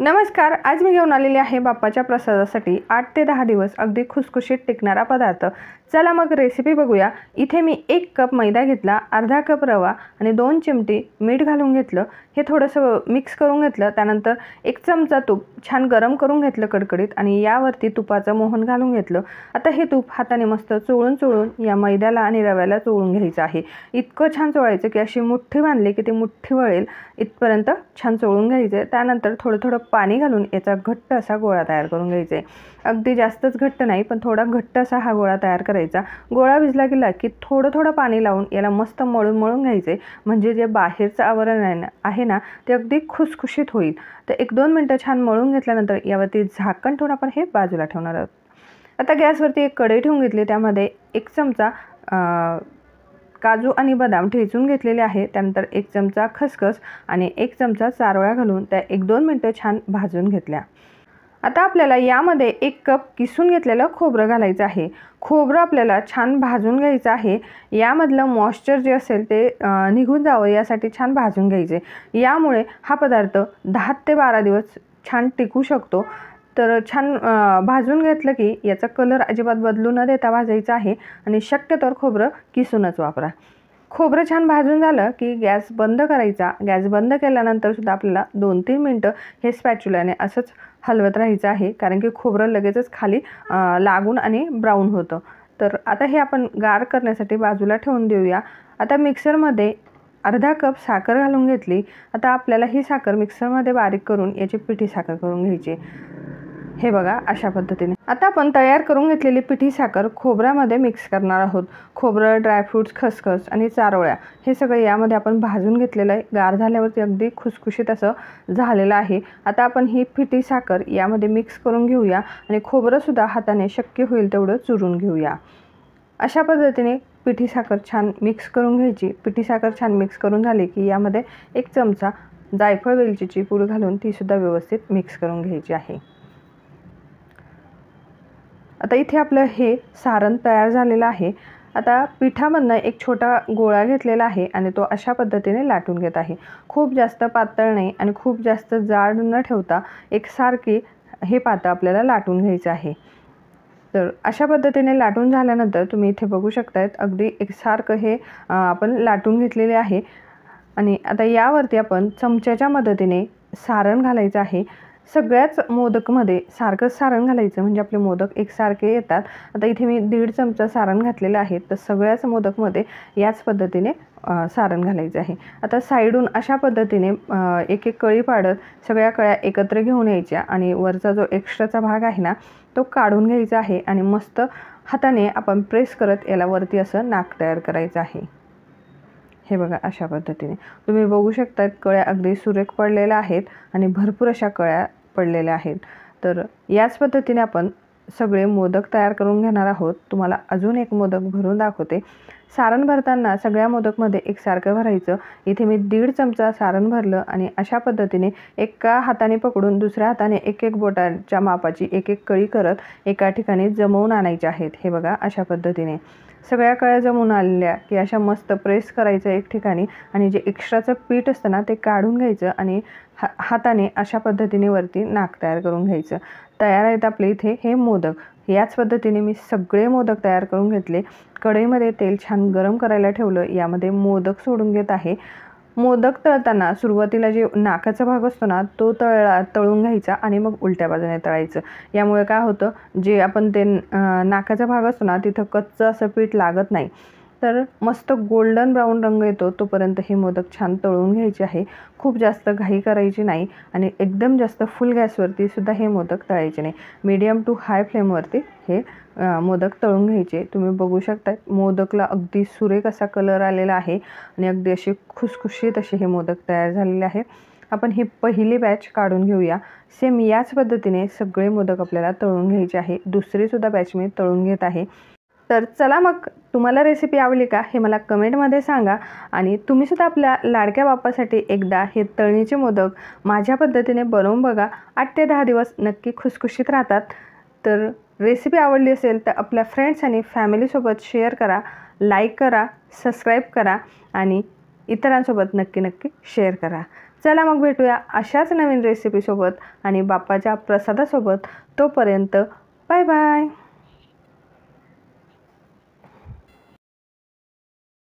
नमस्कार। आज मी घेऊन आलेली आहे बाप्पाच्या प्रसादासाठी 8 ते 10 दिवस अगदी खुसखुशीत टिकणारा पदार्थ। चला मग रेसिपी बघूया। इथे मी 1 कप मैदा घेतला, अर्धा कप रवा आणि 2 चिमटी मीठ घालून घेतलं। हे थोडंसं मिक्स करून घेतलं। त्यानंतर 1 चमचा तूप छान गरम करून घेतलं कडकडीत आणि यावरती तुपाचं मोहन घालून घेतलं। आता हे तूप हाताने मस्त चोळून या मैद्याला आणि रव्याला चोळून घ्यायचं आहे। इतकं छान चोळायचं की अशी मुठ्ठी बांधली की ती मुठ्ठी वळेल इथपर्यंत छान चोळून घ्यायचं। त्यानंतर थोडं पाणी घालून याचा घट्ट असा गोळा तयार करून घ्यायचा। अगदी जास्तच घट्ट नाही पण थोडा घट्ट असा हा गोळा तयार करायचा। गोळा भिजला गेला की थोडं पाणी लावून याला मस्त मळून घ्यायचे, म्हणजे जे बाहेरचं आवरण आहे ना ते अगदी खुसखुशीत होईल। तर 1-2 मिनिटं छान मळून घेतल्यानंतर यावरती झाकण ठेवून आपण हे बाजूला ठेवणार आहोत। आता गॅसवरती एक कढई ठेवून घेतली, त्यामध्ये 1 चमचा काजू आणि बदाम ठेचून घेतलेले आहे। त्यानंतर 1 चमचा खसखस आणि 1 चमचा चारोळ्या घालून त्या 1-2 मिनिटं छान भाजून घेतल्या। आता आपल्याला यामध्ये 1 कप किसून घेतलेलं खोबरं घालायचं आहे। खोबरं आपल्याला छान भाजून घ्यायचं आहे। यामधलं मॉइश्चर जे असेल ते निघून जावं यासाठी छान भाजून घ्यायचे। यामुळे हा पदार्थ 10 ते 12 दिवस छान टिकू शकतो। तर छान भाजून घेतलं की याचा कलर अजिबात बदलू न देता भाजायचा आहे आणि शक्यतोवर खोबरं किसूनच वापरा। खोबरं छान भाजून झालं की गॅस बंद करायचा। गॅस बंद केल्यानंतर सुद्धा आपल्याला 2-3 मिनिटं हे स्पॅच्युलाने असंच हलवत राहायचं आहे, कारण की खोबरं लगेचच खाली लागून आणि ब्राऊन होतं। तर आता हे आपण गार करण्यासाठी बाजूला ठेवून देऊया। आता मिक्सरमध्ये अर्धा कप साखर घालून घेतली। आता आपल्याला ही साखर मिक्सरमध्ये बारीक करून याची पिठी साखर करून घ्यायची। हे बघा अशा पद्धतीने। आता आपण तयार करून घेतलेली पिठी साखर खोबऱ्यामध्ये मिक्स करणार आहोत। खोबरं, ड्रायफ्रूट्स, खसखस आणि चारोळ्या हे सगळं यामध्ये आपण भाजून घेतलेलं आहे। गार झाल्यावरती अगदी खुसखुशीत असं झालेलं आहे। आता आपण ही पिठी साखर यामध्ये मिक्स करून घेऊया आणि खोबरंसुद्धा हाताने शक्य होईल तेवढं चुरून घेऊया। अशा पद्धतीने पिठी साखर छान मिक्स करून घ्यायची। पिठी साखर छान मिक्स करून झाली की यामध्ये 1 चमचा जायफळ वेलचीची पूड घालून तीसुद्धा व्यवस्थित मिक्स करून घ्यायची आहे। आता इथे आपलं हे सारण तयार झालेलं आहे। आता पिठामधनं एक छोटा गोळा घेतलेला आहे आणि तो अशा पद्धतीने लाटून घेत आहे। खूप जास्त पातळ नाही आणि खूप जास्त जाड न ठेवता एकसारखी हे पातळ आपल्याला लाटून घ्यायचं आहे। तर अशा पद्धतीने लाटून झाल्यानंतर तुम्ही इथे बघू शकतायत अगदी एकसारखं हे आपण लाटून घेतलेले आहे। आणि आता यावरती आपण चमच्याच्या मदतीने सारण घालायचं आहे। सगळ्याच मोदकमध्ये सारखंच सारण घालायचं, म्हणजे आपले मोदक एकसारखे येतात। आता इथे मी 1.5 चमचा सारण घातलेलं आहे। तर सगळ्याच मोदकमध्ये याच पद्धतीने सारण घालायचं आहे। आता साईडून अशा पद्धतीने एक कळी पाडत सगळ्या कळ्या एकत्र घेऊन यायच्या आणि वरचा जो एक्स्ट्राचा भाग आहे ना तो काढून घ्यायचा आहे आणि मस्त हाताने आपण प्रेस करत याला वरती असं नाक तयार करायचं आहे। हे बघा अशा पद्धतीने तुम्ही बघू शकता कळ्या अगदी सुरेख पडलेल्या आहेत आणि भरपूर अशा कळ्या पडलेल्या आहेत। तर याच पद्धतीने आपण सगळे मोदक तयार करून घेणार आहोत। तुम्हाला अजून एक मोदक भरून दाखवते। सारण भरताना सगळ्या मोदकमध्ये एकसारखं भरायचं। इथे मी 1.5 चमचा सारण भरलं आणि अशा पद्धतीने एका हाताने पकडून दुसऱ्या हाताने एक बोटाच्या मापाची एक कळी करत एका ठिकाणी जमवून आणायच्या आहेत। हे बघा अशा पद्धतीने सगळ्या कळ्या जमून आलेल्या की अशा मस्त प्रेस करायचं एक ठिकाणी आणि जे एक्स्ट्राचं पीठ असतं ना ते काढून घ्यायचं आणि हाताने अशा पद्धतीने वरती नाक तयार करून घ्यायचं। तयार आहेत आपले इथे हे मोदक। याच पद्धतीने मी सगळे मोदक तयार करून घेतले। कढईमध्ये तेल छान गरम करायला ठेवलं। यामध्ये मोदक सोडून घेत आहे। मोदक तळताना सुरुवातीला जे नाकाचा भाग असतो ना तो तळून घ्यायचा आणि मग उलट्या बाजूने तळायचं। यामुळे काय होतं, जे आपण ते नाकाचा भाग असतो ना तिथं कच्चं असं पीठ लागत नाही। तर मस्त गोल्डन ब्राऊन रंग येतो तोपर्यंत हे मोदक छान तळून घ्यायचे आहे। खूप जास्त घाई करायची नाही आणि एकदम जास्त फुल गॅसवरती सुद्धा हे मोदक तळायचे नाही। मीडियम टू हाय फ्लेमवरती हे मोदक तळून घ्यायचे। तुम्ही बघू शकता मोदकला अगदी सुरेख असा कलर आलेला आहे आणि अगदी असे खुसखुशीत असे हे मोदक तयार झालेले आहेत। आपण ही पहिली बॅच काढून घेऊया। सेम याच पद्धतीने सगळे मोदक आपल्याला तळून घ्यायचे आहे। दुसरी सुद्धा बॅच मी तळून घेत आहे। तर चला मग तुम्हाला रेसिपी आवडली का हे मला कमेंटमध्ये सांगा आणि तुम्ही सुद्धा आपल्या लाडक्या बाप्पासाठी एकदा हे तळणीचे मोदक माझ्या पद्धतीने बनवून बघा। 8 ते 10 दिवस नक्की खुसखुशीत राहतात। तर रेसिपी आवडली असेल तर आपल्या फ्रेंड्स आणि फॅमिलीसोबत शेअर करा, लाईक करा, सबस्क्राईब करा आणि इतरांसोबत नक्की शेअर करा। चला मग भेटूया अशाच नवीन रेसिपीसोबत आणि बाप्पाच्या प्रसादासोबत. तोपर्यंत बाय बाय.